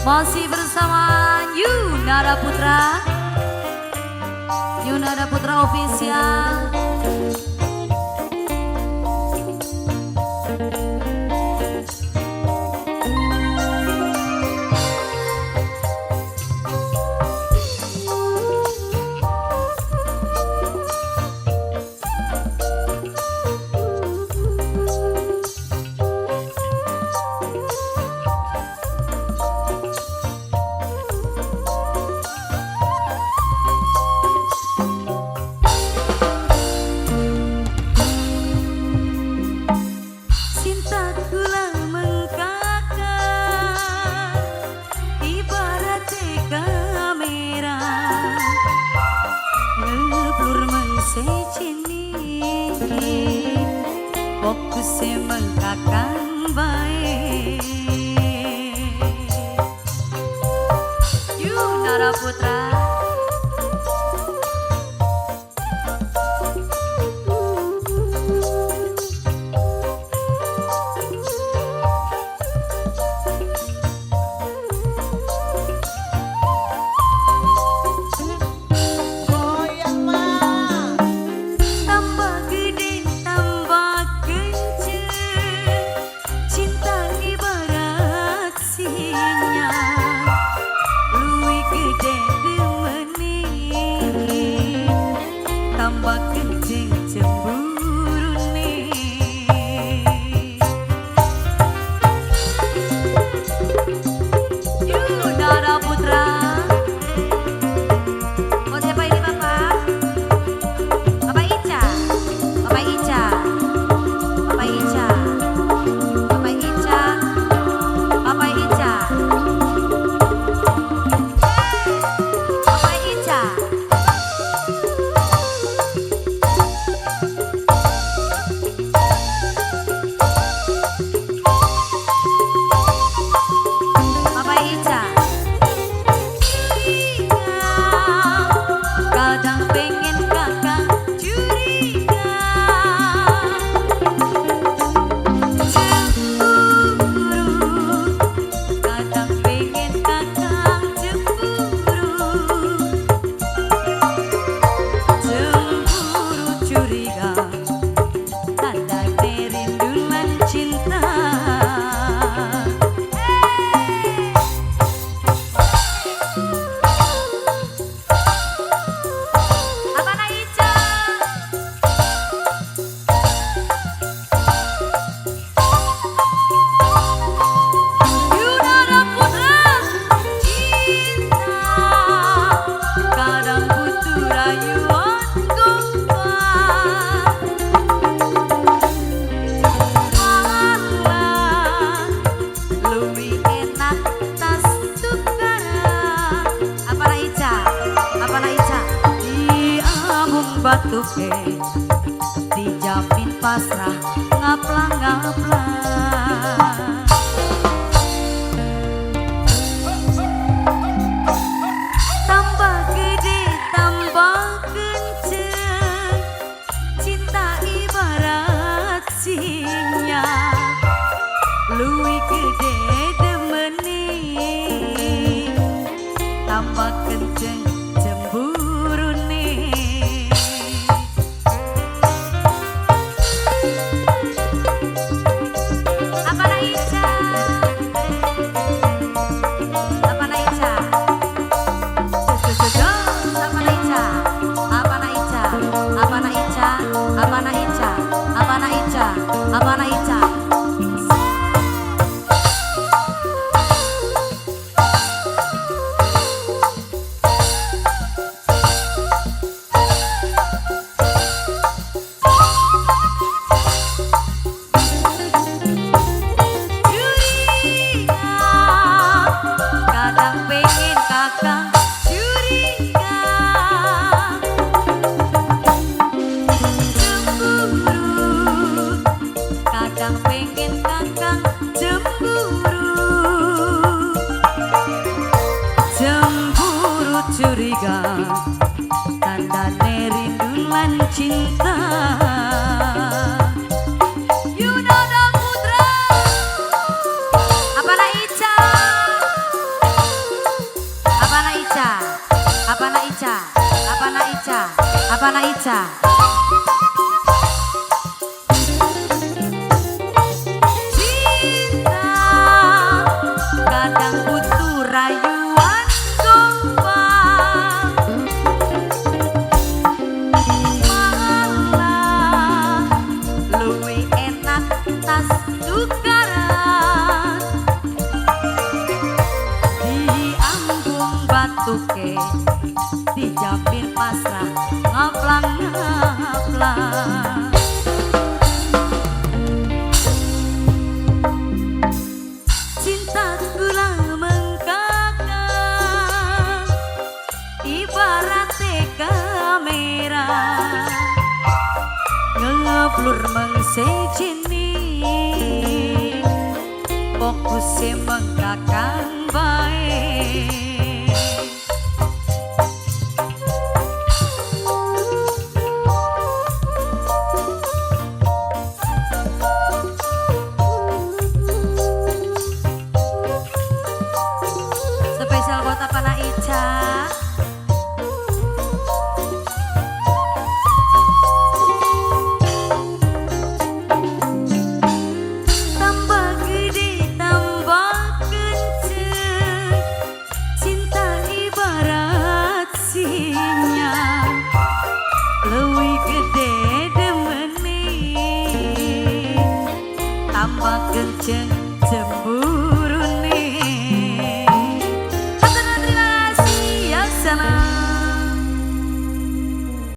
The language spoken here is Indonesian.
Masih bersama Yunada Putra, Yunada Putra Official. Fokusnya mengkakang baik Yunada Putra. Batuke dijamin pasrah ngaplang-ngaplang tambah gede tambah kenceng cinta ibarat singa luwih gede demeni tambah kenceng Abana Ica. Kadang pengen kakang curiga, kadang pengen kakang cemburu curiga, tandane rindu lan cinta. Yunada Putra, Abana Ica. Ica? Apa na Ica? Apa na Ica? Cinta kadang butuh rayuan gombal, malah luwih enak tas tukaran. Diambung batuke dijapir pasrah ngaplang-ngaplang. Cinta gula mengkakang ibarat kamera ngeblur mengsejini fokusnya